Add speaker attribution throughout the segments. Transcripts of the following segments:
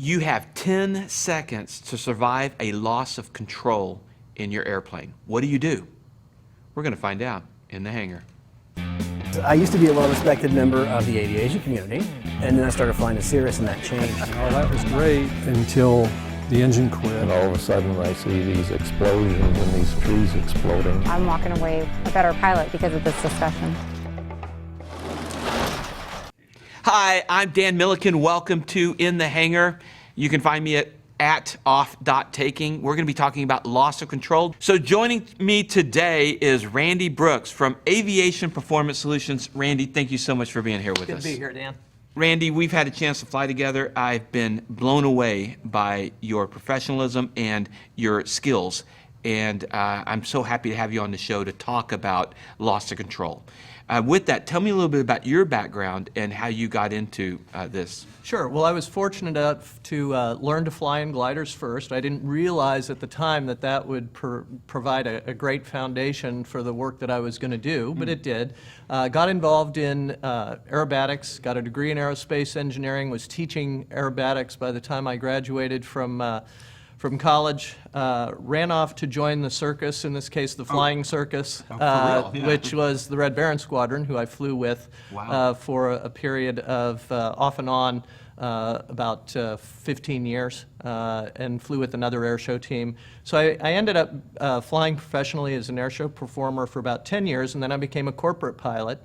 Speaker 1: You have 10 seconds to survive a loss of control in your airplane. What do? We're going to find out in the hangar.
Speaker 2: I used to be a well-respected member of the aviation community, and then I started flying to Cirrus, and that changed.
Speaker 3: Oh, that was great until the engine quit.
Speaker 4: And all of a sudden I see these explosions and these trees exploding.
Speaker 5: I'm walking away a better pilot because of this discussion.
Speaker 1: Hi, I'm Dan Milliken. Welcome to In the Hangar. You can find me at off.taking. We're going to be talking about loss of control. So joining me today is Randy Brooks from Aviation Performance Solutions. Randy, thank you so much for being here with us.
Speaker 2: Good to be here, Dan.
Speaker 1: Randy, we've had a chance to fly together. I've been blown away by your professionalism and your skills. And I'm so happy to have you on the show to talk about loss of control. With that, tell me a little bit about your background and how you got into this.
Speaker 3: Sure. Well, I was fortunate enough to learn to fly in gliders first. I didn't realize at the time that that would provide a great foundation for the work that I was going to do, but it did. Got involved in aerobatics, got a degree in aerospace engineering, was teaching aerobatics by the time I graduated from college, ran off to join the circus, in this case the flying circus, which was the Red Baron Squadron, who I flew with for a period of off and on about 15 years, and flew with another airshow team. So I ended up flying professionally as an airshow performer for about 10 years, and then I became a corporate pilot.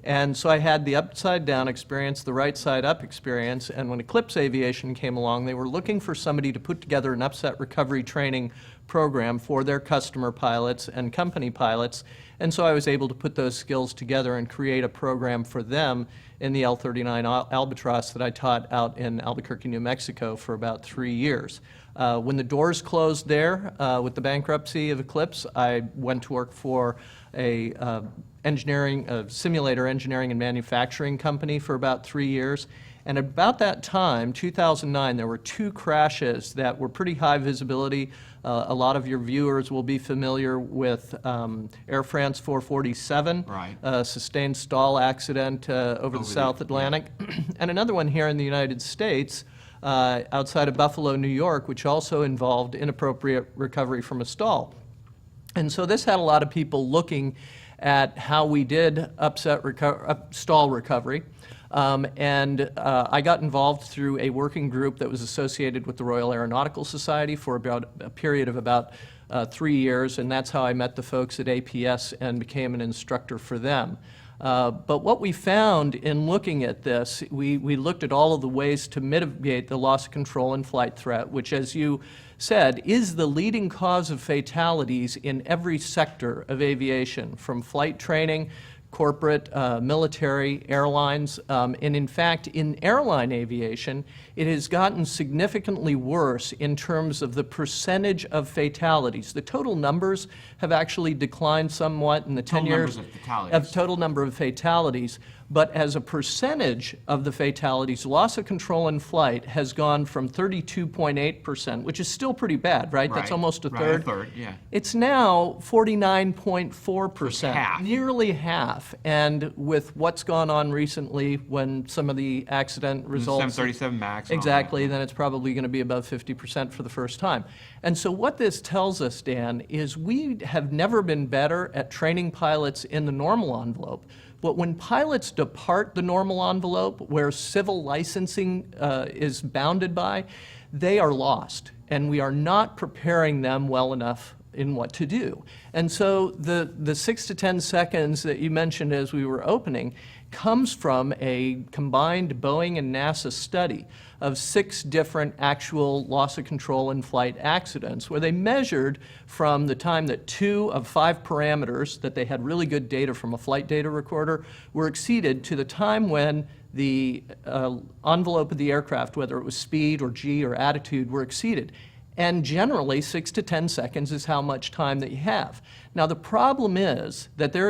Speaker 3: And so I had the upside down experience, the right side up experience, and when Eclipse Aviation came along, they were looking for somebody to put together an upset recovery training program for their customer pilots and company pilots. And so I was able to put those skills together and create a program for them in the L-39 Albatross that I taught out in Albuquerque, New Mexico for about 3 years. When the doors closed there with the bankruptcy of Eclipse, I went to work for a simulator engineering and manufacturing company for about 3 years. And about that time, 2009, there were 2 crashes that were pretty high visibility. A lot of your viewers will be familiar with Air France 447,
Speaker 1: right.
Speaker 3: Sustained stall accident over the South Atlantic, and another one here in the United States, outside of Buffalo, New York, which also involved inappropriate recovery from a stall. And so this had a lot of people looking at how we did stall recovery. And I got involved through a working group that was associated with the Royal Aeronautical Society for about a period of about 3 years, and that's how I met the folks at APS and became an instructor for them. But what we found in looking at this, we looked at all of the ways to mitigate the loss of control in flight threat, which, as you said, is the leading cause of fatalities in every sector of aviation, from flight training, corporate, military, airlines, and in fact, in airline aviation, it has gotten significantly worse in terms of the percentage of fatalities. The total numbers have actually declined somewhat in the 10 years of total number of fatalities, but as a percentage of the fatalities, loss of control in flight has gone from 32.8%, which is still pretty bad, right? That's almost a third.
Speaker 1: A third, yeah.
Speaker 3: It's now 49.4%, nearly half. And with what's gone on recently, when some of the accident results,
Speaker 1: 737 MAX,
Speaker 3: exactly, then it's probably going to be above 50% for the first time. And so what this tells us, Dan, is we have never been better at training pilots in the normal envelope. But when pilots depart the normal envelope, where civil licensing is bounded by, they are lost. And we are not preparing them well enough in what to do. And so the 6 to 10 seconds that you mentioned as we were opening comes from a combined Boeing and NASA study of 6 different actual loss of control in flight accidents, where they measured from the time that 2 of 5 parameters that they had really good data from a flight data recorder were exceeded to the time when the envelope of the aircraft, whether it was speed or G or attitude, were exceeded. And generally, 6 to 10 seconds is how much time that you have. Now, the problem is that there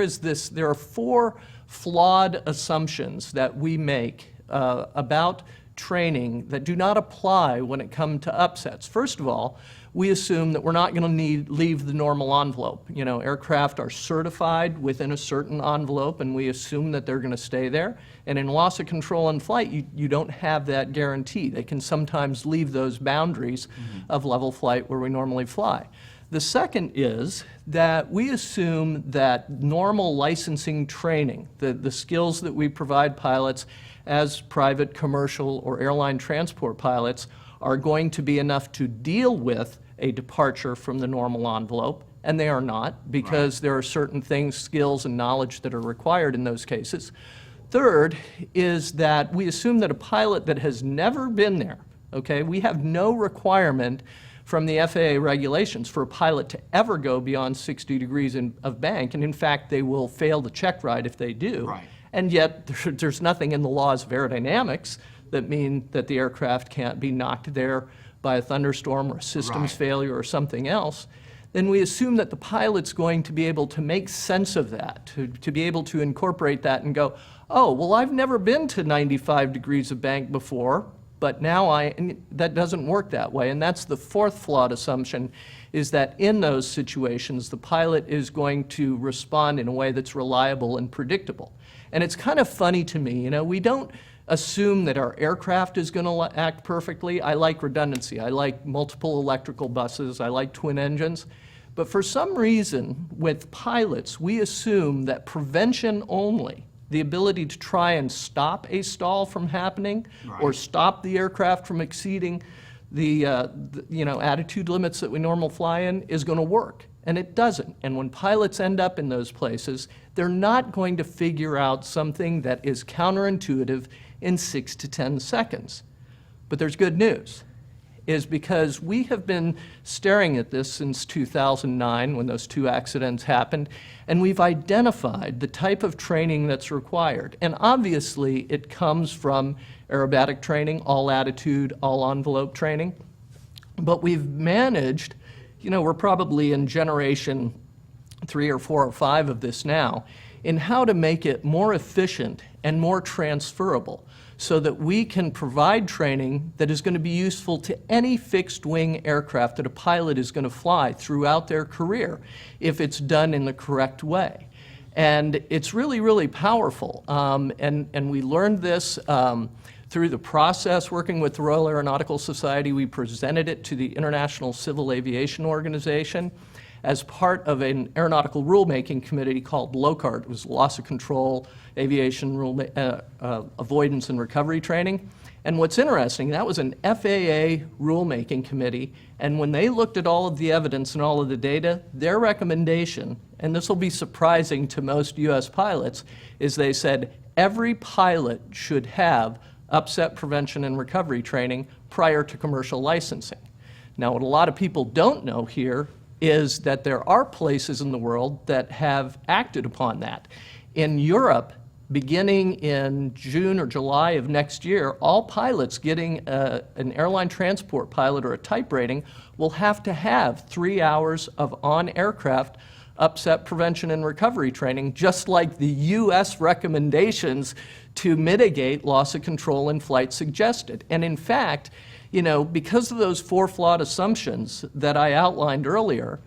Speaker 3: are 4 flawed assumptions that we make about training that do not apply when it comes to upsets. First of all, we assume that we're not going to leave the normal envelope. You know, aircraft are certified within a certain envelope, and we assume that they're going to stay there. And in loss of control in flight, you don't have that guarantee. They can sometimes leave those boundaries of level flight where we normally fly. The second is that we assume that normal licensing training, the skills that we provide pilots as private, commercial, or airline transport pilots, are going to be enough to deal with a departure from the normal envelope, and they are not, because there are certain things, skills, and knowledge that are required in those cases. Third is that we assume that a pilot that has never been there, okay, we have no requirement from the FAA regulations for a pilot to ever go beyond 60 degrees of bank, and in fact, they will fail the check ride if they do.
Speaker 1: Right.
Speaker 3: And yet, there's nothing in the laws of aerodynamics that mean that the aircraft can't be knocked there by a thunderstorm or a systems failure or something else. Then we assume that the pilot's going to be able to make sense of that, to be able to incorporate that and go, oh, well, I've never been to 95 degrees of bank before, but now and that doesn't work that way. And that's the fourth flawed assumption, is that in those situations, the pilot is going to respond in a way that's reliable and predictable. And it's kind of funny to me, you know, we don't assume that our aircraft is going to act perfectly. I like redundancy. I like multiple electrical buses. I like twin engines. But for some reason, with pilots, we assume that prevention only, the ability to try and stop a stall from happening or stop the aircraft from exceeding the attitude limits that we normally fly in, is going to work. And it doesn't. And when pilots end up in those places, they're not going to figure out something that is counterintuitive in 6 to 10 seconds. But there's good news, is because we have been staring at this since 2009 when those two accidents happened, and we've identified the type of training that's required. And obviously it comes from aerobatic training, all attitude, all envelope training. But we've managed, you know, we're probably in generation 3 or 4 or 5 of this now, in how to make it more efficient and more transferable so that we can provide training that is going to be useful to any fixed-wing aircraft that a pilot is going to fly throughout their career if it's done in the correct way. And it's really, really powerful. And we learned this through the process working with the Royal Aeronautical Society. We presented it to the International Civil Aviation Organization as part of an aeronautical rulemaking committee called LOCART. It was Loss of Control Aviation Avoidance and Recovery Training. And what's interesting, that was an FAA rulemaking committee, and when they looked at all of the evidence and all of the data, their recommendation, and this will be surprising to most US pilots, is they said every pilot should have upset prevention and recovery training prior to commercial licensing. Now, what a lot of people don't know here is that there are places in the world that have acted upon that. In Europe, beginning in June or July of next year, all pilots getting an airline transport pilot or a type rating will have to have 3 hours of on-aircraft upset prevention and recovery training, just like the US recommendations to mitigate loss of control in flight suggested. And in fact, you know, because of those 4 flawed assumptions that I outlined earlier,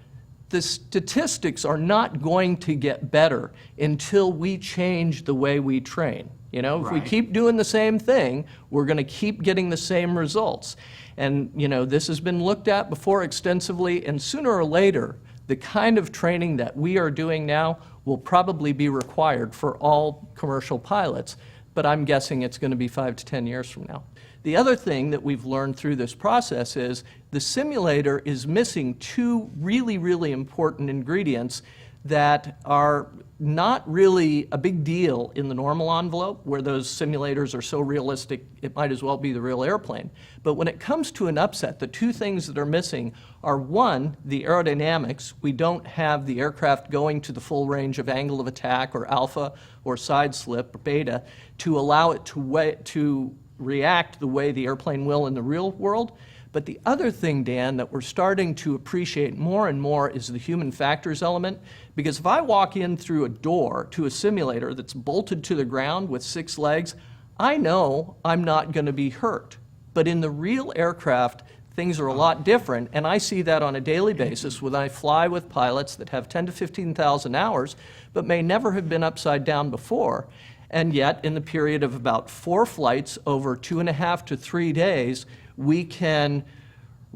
Speaker 3: the statistics are not going to get better until we change the way we train. You know, if we keep doing the same thing, we're going to keep getting the same results. And, you know, this has been looked at before extensively, and sooner or later, the kind of training that we are doing now will probably be required for all commercial pilots, but I'm guessing it's going to be 5 to 10 years from now. The other thing that we've learned through this process is the simulator is missing 2 really, really important ingredients that are not really a big deal in the normal envelope, where those simulators are so realistic it might as well be the real airplane. But when it comes to an upset, the 2 things that are missing are, 1, the aerodynamics. We don't have the aircraft going to the full range of angle of attack or alpha or side slip or beta to allow it to react the way the airplane will in the real world. But the other thing, Dan, that we're starting to appreciate more and more is the human factors element. Because if I walk in through a door to a simulator that's bolted to the ground with 6 legs, I know I'm not going to be hurt. But in the real aircraft, things are a lot different, and I see that on a daily basis when I fly with pilots that have 10 to 15,000 hours, but may never have been upside down before. And yet, in the period of about 4 flights over 2.5 to 3 days, we can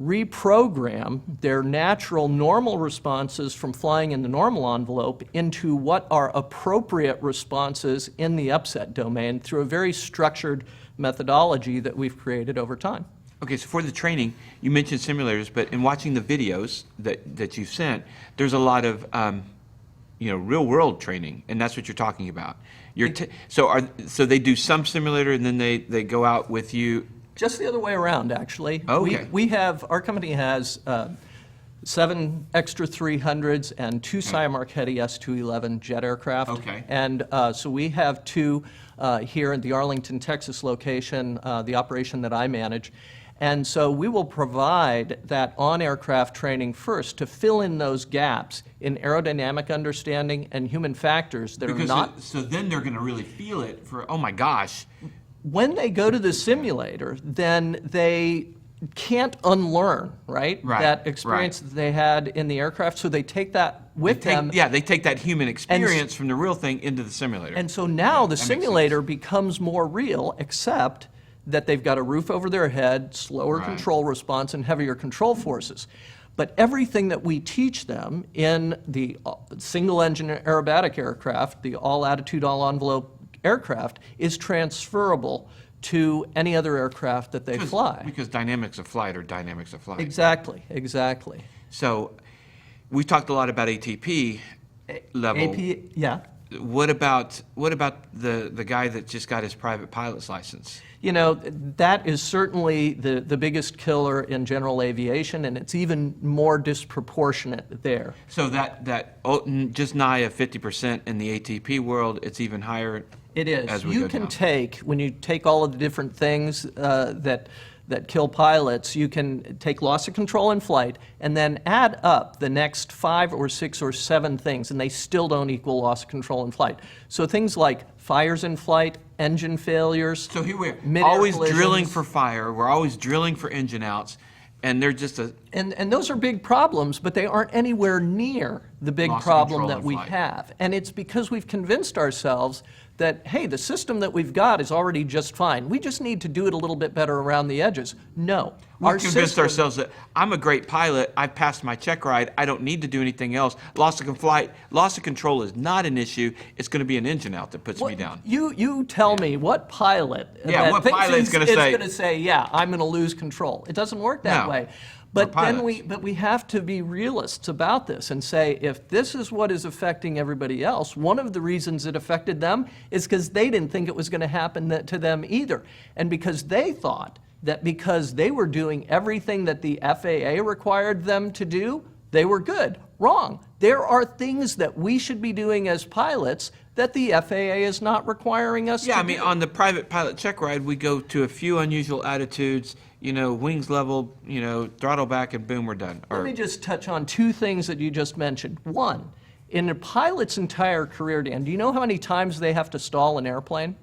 Speaker 3: reprogram their natural normal responses from flying in the normal envelope into what are appropriate responses in the upset domain through a very structured methodology that we've created over time.
Speaker 1: Okay, so for the training, you mentioned simulators, but in watching the videos that you've sent, there's a lot of real-world training, and that's what you're talking about. So they do some simulator, and then they go out with you.
Speaker 3: Just the other way around, actually.
Speaker 1: Okay.
Speaker 3: Our company has 7 extra 300s and 2 Sciamark Heady S-211 jet aircraft.
Speaker 1: Okay.
Speaker 3: And so we have 2 here at the Arlington, Texas location, the operation that I manage. And so we will provide that on-aircraft training first to fill in those gaps in aerodynamic understanding and human factors that are not...
Speaker 1: So then they're going to really feel it for, oh my gosh.
Speaker 3: When they go to the simulator, then they can't unlearn, right? That experience that they had in the aircraft, so they take that with them.
Speaker 1: Yeah, they take that human experience from the real thing into the simulator.
Speaker 3: And so now the simulator becomes more real, except that they've got a roof over their head, slower control response, and heavier control forces. But everything that we teach them in the single-engine aerobatic aircraft, the all-attitude, all-envelope aircraft, is transferable to any other aircraft that they fly.
Speaker 1: Because dynamics of flight are dynamics of flight.
Speaker 3: Exactly, exactly.
Speaker 1: So we talked a lot about ATP level.
Speaker 3: Yeah.
Speaker 1: What about the guy that just got his private pilot's license?
Speaker 3: You know, that is certainly the biggest killer in general aviation, and it's even more disproportionate there.
Speaker 1: So that just nigh of 50% in the ATP world, it's even higher.
Speaker 3: It is.
Speaker 1: As we
Speaker 3: You
Speaker 1: go
Speaker 3: can
Speaker 1: down.
Speaker 3: take, when you take all of the different things that kill pilots, you can take loss of control in flight and then add up the next 5 or 6 or 7 things, and they still don't equal loss of control in flight. So things like fires in flight, engine failures.
Speaker 1: So here we're
Speaker 3: mid-air
Speaker 1: always
Speaker 3: collisions.
Speaker 1: drilling for fire. We're always drilling for engine outs, and they're just a
Speaker 3: And those are big problems, but they aren't anywhere near the big
Speaker 1: Loss of
Speaker 3: problem
Speaker 1: control
Speaker 3: that
Speaker 1: in
Speaker 3: we
Speaker 1: flight.
Speaker 3: have. And it's because we've convinced ourselves that, hey, the system that we've got is already just fine. We just need to do it a little bit better around the edges. No.
Speaker 1: We've convinced ourselves that I'm a great pilot, I've passed my check ride, I don't need to do anything else. Loss of control is not an issue, it's going to be an engine out that puts me down.
Speaker 3: You tell me what pilot
Speaker 1: Yeah, what pilot's gonna say,
Speaker 3: yeah, I'm going to lose control. It doesn't work that
Speaker 1: No.
Speaker 3: way.
Speaker 1: We're
Speaker 3: But then
Speaker 1: pilots.
Speaker 3: we have to be realists about this and say, if this is what is affecting everybody else, one of the reasons it affected them is because they didn't think it was going to happen to them either. And because they thought that because they were doing everything that the FAA required them to do, they were good. Wrong. There are things that we should be doing as pilots that the FAA is not requiring us to do.
Speaker 1: Yeah, I mean, on the private pilot check ride, we go to a few unusual attitudes, wings level, throttle back, and boom, we're done.
Speaker 3: Let me just touch on 2 things that you just mentioned. One, in a pilot's entire career, Dan, do you know how many times they have to stall an airplane?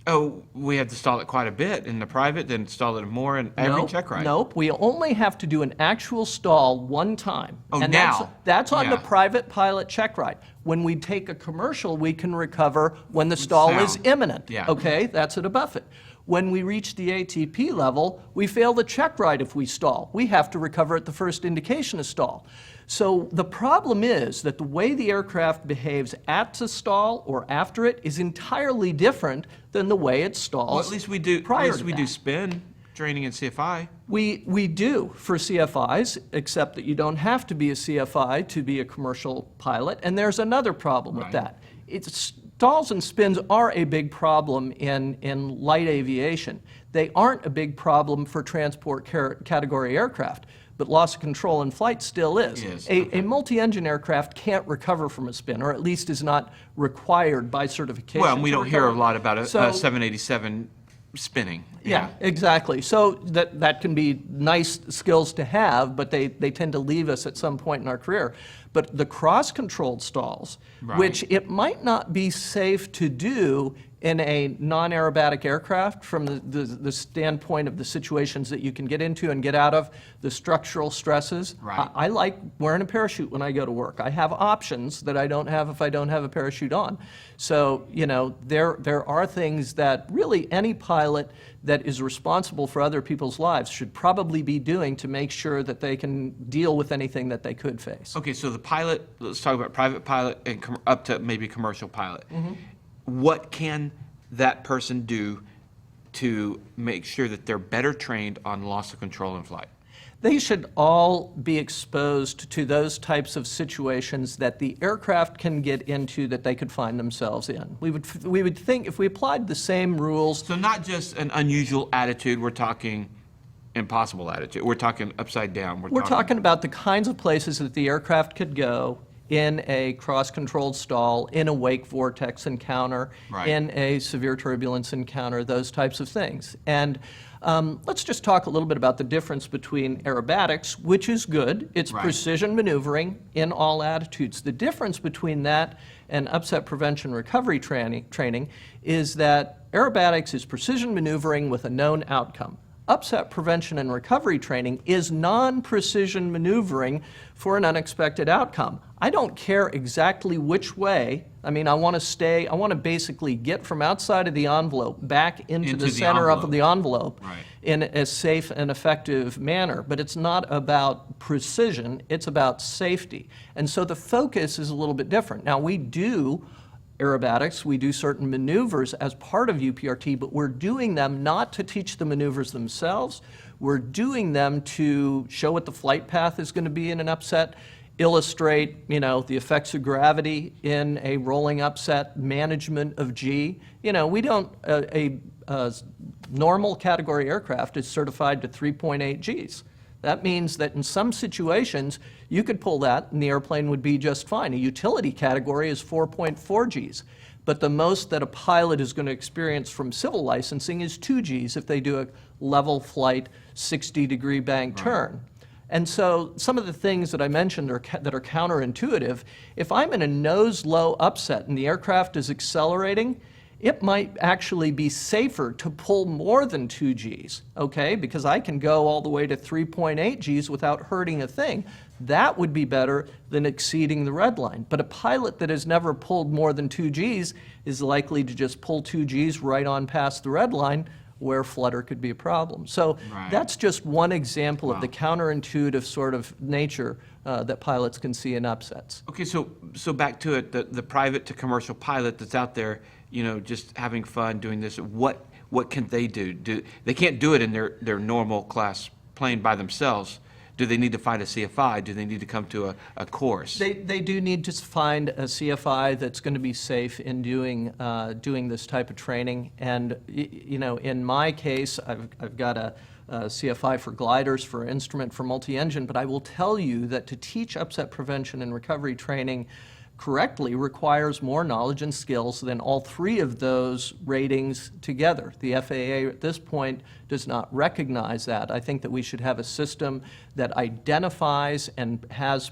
Speaker 1: Oh, we have to stall it quite a bit in the private, then stall it more in every check ride.
Speaker 3: Nope. We only have to do an actual stall one time.
Speaker 1: Oh,
Speaker 3: and
Speaker 1: now.
Speaker 3: That's on the
Speaker 1: Yeah.
Speaker 3: private pilot check ride. When we take a commercial, we can recover when the stall is
Speaker 1: Sound.
Speaker 3: imminent.
Speaker 1: Yeah.
Speaker 3: Okay, that's at a buffet. When we reach the ATP level, we fail the check ride if we stall. We have to recover at the first indication of stall. So the problem is that the way the aircraft behaves at the stall or after it is entirely different than the way it stalls.
Speaker 1: Well, at least we do.
Speaker 3: prior
Speaker 1: At least
Speaker 3: to
Speaker 1: we do
Speaker 3: that.
Speaker 1: spin training in CFI.
Speaker 3: We do for CFIs, except that you don't have to be a CFI to be a commercial pilot. And there's another problem with
Speaker 1: Right.
Speaker 3: that. Stalls and spins are a big problem in light aviation. They aren't a big problem for transport category aircraft, but loss of control in flight still is.
Speaker 1: Yes,
Speaker 3: A multi-engine aircraft can't recover from a spin, or at least is not required by certification.
Speaker 1: Well, and we
Speaker 3: to
Speaker 1: don't hear a
Speaker 3: recover.
Speaker 1: lot about a
Speaker 3: So-
Speaker 1: 787 spinning.
Speaker 3: Yeah, exactly. So that can be nice skills to have, but they tend to leave us at some point in our career. But the cross-controlled stalls,
Speaker 1: Right.
Speaker 3: which it might not be safe to do in a non-aerobatic aircraft from the standpoint of the situations that you can get into and get out of, the structural stresses.
Speaker 1: Right.
Speaker 3: I like wearing a parachute when I go to work. I have options that I don't have if I don't have a parachute on. So, you know, there are things that really any pilot that is responsible for other people's lives should probably be doing to make sure that they can deal with anything that they could face.
Speaker 1: Okay, so the pilot, let's talk about private pilot and up to maybe commercial pilot. What can that person do to make sure that they're better trained on loss of control in flight?
Speaker 3: They should all be exposed to those types of situations that the aircraft can get into that they could find themselves in. We would think if we applied the same rules.
Speaker 1: So not just an unusual attitude, we're talking impossible attitude. We're talking upside down.
Speaker 3: We're talking about the kinds of places that the aircraft could go in a cross-controlled stall, in a wake vortex encounter,
Speaker 1: Right.
Speaker 3: in a severe turbulence encounter, those types of things. And let's just talk a little bit about the difference between aerobatics, which is good. It's
Speaker 1: Right.
Speaker 3: precision maneuvering in all attitudes. The difference between that and upset prevention recovery training is that aerobatics is precision maneuvering with a known outcome. Upset prevention and recovery training is non-precision maneuvering for an unexpected outcome. I don't care exactly which way. I mean, I want to basically get from outside of the envelope back into the center of the envelope
Speaker 1: Right.
Speaker 3: in a safe and effective manner. But it's not about precision, it's about safety. And so the focus is a little bit different. Now, we do aerobatics, we do certain maneuvers as part of UPRT, but we're doing them not to teach the maneuvers themselves. We're doing them to show what the flight path is going to be in an upset, illustrate, you know, the effects of gravity in a rolling upset, management of G. You know, we don't, a normal category aircraft is certified to 3.8 Gs. That means that in some situations, you could pull that and the airplane would be just fine. A utility category is 4.4 Gs. But the most that a pilot is going to experience from civil licensing is 2 Gs if they do a level flight 60-degree bank turn. And so some of the things that I mentioned that are counterintuitive, if I'm in a nose-low upset and the aircraft is accelerating, it might actually be safer to pull more than 2 Gs, okay? Because I can go all the way to 3.8 Gs without hurting a thing. That would be better than exceeding the red line. But a pilot that has never pulled more than 2 Gs is likely to just pull 2 Gs right on past the red line, where flutter could be a problem. So
Speaker 1: Right.
Speaker 3: that's just one example of the counterintuitive sort of nature that pilots can see in upsets.
Speaker 1: Okay, so back to it, the private to commercial pilot that's out there, you know, just having fun doing this, what can they do? They can't do it in their normal class plane by themselves. Do they need to find a CFI? Do they need to come to a course?
Speaker 3: They do need to find a CFI that's going to be safe in doing this type of training. And you know, in my case, I've got a CFI for gliders, for instrument, for multi-engine. But I will tell you that to teach upset prevention and recovery training correctly requires more knowledge and skills than all three of those ratings together. The FAA at this point does not recognize that. I think that we should have a system that identifies and has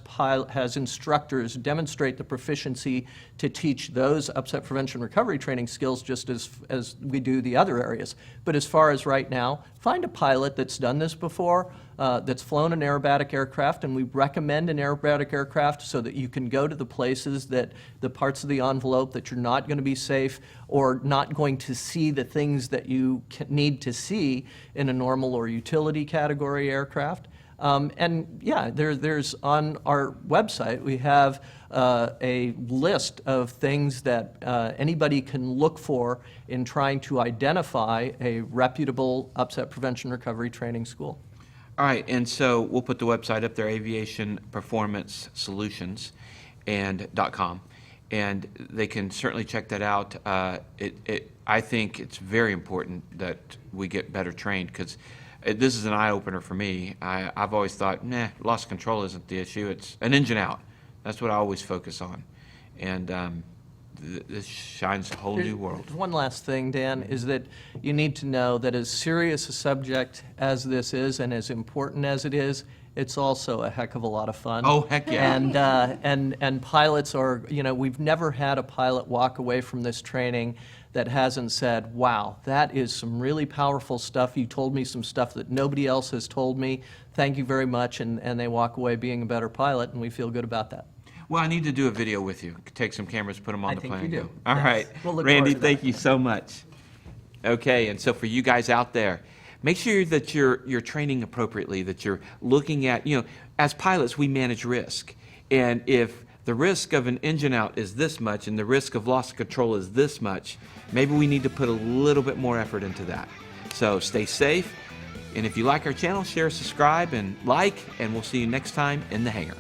Speaker 3: instructors demonstrate the proficiency to teach those upset prevention recovery training skills just as we do the other areas. But as far as right now, find a pilot that's done this before, that's flown an aerobatic aircraft, and we recommend an aerobatic aircraft so that you can go to the places that the parts of the envelope that you're not going to be safe or not going to see the things that you need to see in a normal or utility category aircraft. And yeah, there's on our website, we have a list of things that anybody can look for in trying to identify a reputable upset prevention recovery training school.
Speaker 1: All right, and so we'll put the website up there, Aviation Performance Solutions .com, and they can certainly check that out. I think it's very important that we get better trained, because this is an eye-opener for me. I've always thought, loss of control isn't the issue, it's an engine out. That's what I always focus on. And this shines a whole new world.
Speaker 3: One last thing, Dan, is that you need to know that as serious a subject as this is and as important as it is, it's also a heck of a lot of fun.
Speaker 1: Oh, heck yeah.
Speaker 3: And pilots are, we've never had a pilot walk away from this training that hasn't said, wow, that is some really powerful stuff. You told me some stuff that nobody else has told me. Thank you very much. And they walk away being a better pilot, and we feel good about that.
Speaker 1: Well, I need to do a video with you. Take some cameras, put them on
Speaker 3: I
Speaker 1: the
Speaker 3: think
Speaker 1: plane.
Speaker 3: you
Speaker 1: and
Speaker 3: do.
Speaker 1: go. All
Speaker 3: Yes.
Speaker 1: right.
Speaker 3: We'll look
Speaker 1: Randy,
Speaker 3: forward to that.
Speaker 1: thank you so much. Okay, and so for you guys out there, make sure that you're training appropriately, that you're looking at, as pilots, we manage risk. And if the risk of an engine out is this much and the risk of loss of control is this much, maybe we need to put a little bit more effort into that. So stay safe. And if you like our channel, share, subscribe, and like, and we'll see you next time in the hangar.